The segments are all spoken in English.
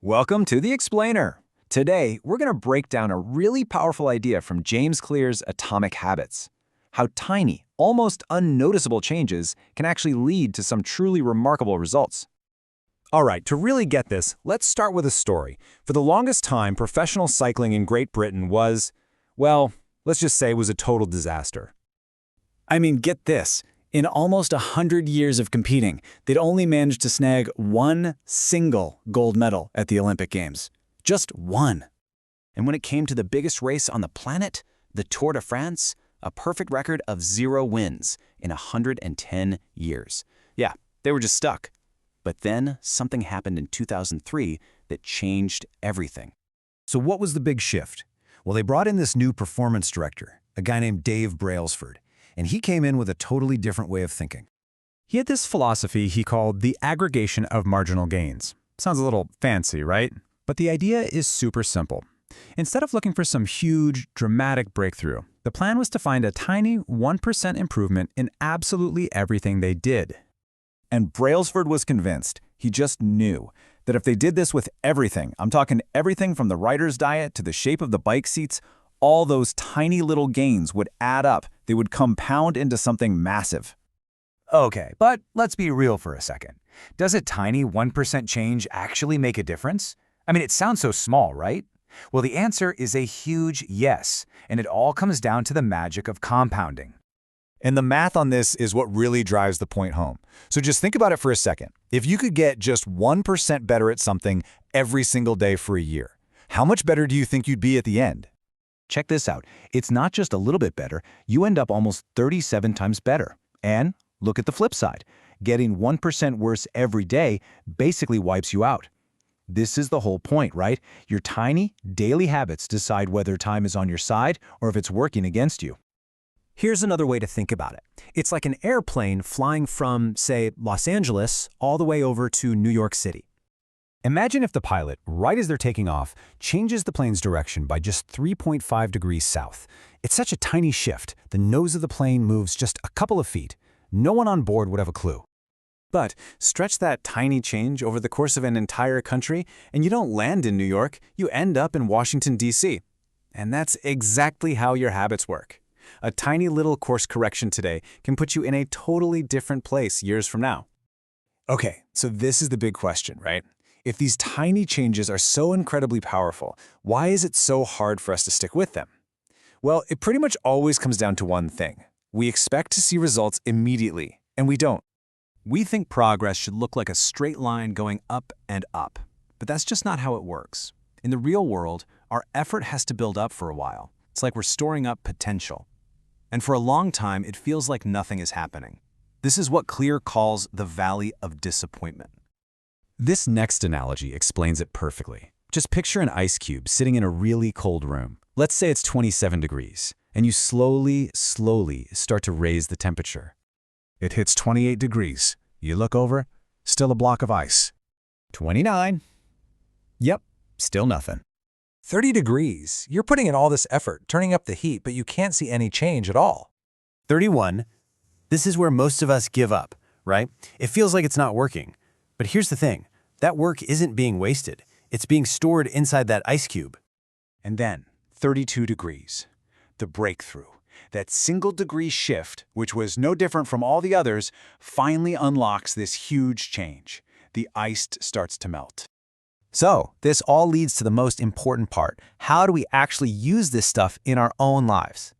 Welcome to The Explainer. Today, we're going to break down a really powerful idea from James Clear's Atomic Habits. How tiny, almost unnoticeable changes can actually lead to some truly remarkable results. All right, to really get this, let's start with a story. For the longest time, professional cycling in Great Britain was, well, let's just say it was a total disaster. I mean, get this. In almost 100 years of competing, they'd only managed to snag one single gold medal at the Olympic Games. Just one. And when it came to the biggest race on the planet, the Tour de France, a perfect record of 0 wins in 110 years. Yeah, they were just stuck. But then something happened in 2003 that changed everything. So what was the big shift? Well, they brought in this new performance director, a guy named Dave Brailsford, and he came in with a totally different way of thinking. He had this philosophy he called the aggregation of marginal gains. Sounds a little fancy, right? But the idea is super simple. Instead of looking for some huge, dramatic breakthrough, the plan was to find a tiny 1% improvement in absolutely everything they did. And Brailsford was convinced, he just knew, that if they did this with everything, I'm talking everything from the rider's diet to the shape of the bike seats, all those tiny little gains would add up. They would compound into something massive. Okay, but let's be real for a second. Does a tiny 1% change actually make a difference? I mean, it sounds so small, right? Well, the answer is a huge yes, and it all comes down to the magic of compounding. And the math on this is what really drives the point home. So just think about it for a second. If you could get just 1% better at something every single day for a year, how much better do you think you'd be at the end? Check this out. It's not just a little bit better, you end up almost 37 times better. And look at the flip side. Getting 1% worse every day basically wipes you out. This is the whole point, right? Your tiny, daily habits decide whether time is on your side or if it's working against you. Here's another way to think about it. It's like an airplane flying from, say, Los Angeles all the way over to New York City. Imagine if the pilot, right as they're taking off, changes the plane's direction by just 3.5 degrees south. It's such a tiny shift, the nose of the plane moves just a couple of feet. No one on board would have a clue. But stretch that tiny change over the course of an entire country, and you don't land in New York, you end up in Washington, D.C. And that's exactly how your habits work. A tiny little course correction today can put you in a totally different place years from now. Okay, so this is the big question, right? If these tiny changes are so incredibly powerful, why is it so hard for us to stick with them? Well, it pretty much always comes down to one thing. We expect to see results immediately, and we don't. We think progress should look like a straight line going up and up, but that's just not how it works. In the real world, our effort has to build up for a while. It's like we're storing up potential. And for a long time, it feels like nothing is happening. This is what Clear calls the valley of disappointment. This next analogy explains it perfectly. Just picture an ice cube sitting in a really cold room. Let's say it's 27 degrees, and you slowly start to raise the temperature. It hits 28 degrees. You look over, still a block of ice. 29. Yep, still nothing. 30 degrees. You're putting in all this effort, turning up the heat, but you can't see any change at all. 31. This is where most of us give up, right? It feels like it's not working. But here's the thing. That work isn't being wasted. It's being stored inside that ice cube. And then, 32 degrees. The breakthrough. That single-degree shift, which was no different from all the others, finally unlocks this huge change. The ice starts to melt. So, this all leads to the most important part. How do we actually use this stuff in our own lives?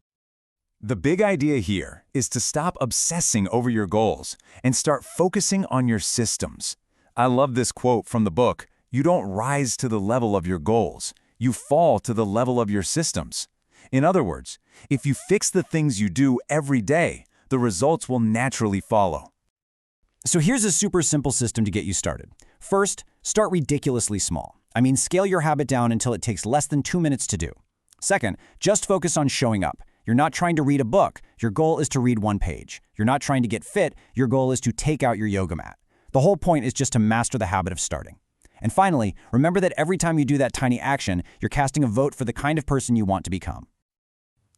The big idea here is to stop obsessing over your goals and start focusing on your systems. I love this quote from the book, "You don't rise to the level of your goals. You fall to the level of your systems." In other words, if you fix the things you do every day, the results will naturally follow. So here's a super simple system to get you started. First, start ridiculously small. I mean, scale your habit down until it takes less than 2 minutes to do. Second, just focus on showing up. You're not trying to read a book. Your goal is to read 1 page. You're not trying to get fit. Your goal is to take out your yoga mat. The whole point is just to master the habit of starting. And finally, remember that every time you do that tiny action, you're casting a vote for the kind of person you want to become.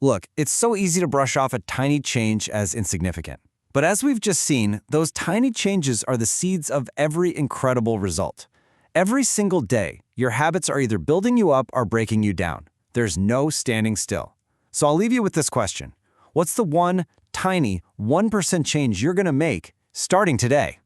Look, it's so easy to brush off a tiny change as insignificant. But as we've just seen, those tiny changes are the seeds of every incredible result. Every single day, your habits are either building you up or breaking you down. There's no standing still. So I'll leave you with this question. What's the one tiny 1% change you're going to make starting today?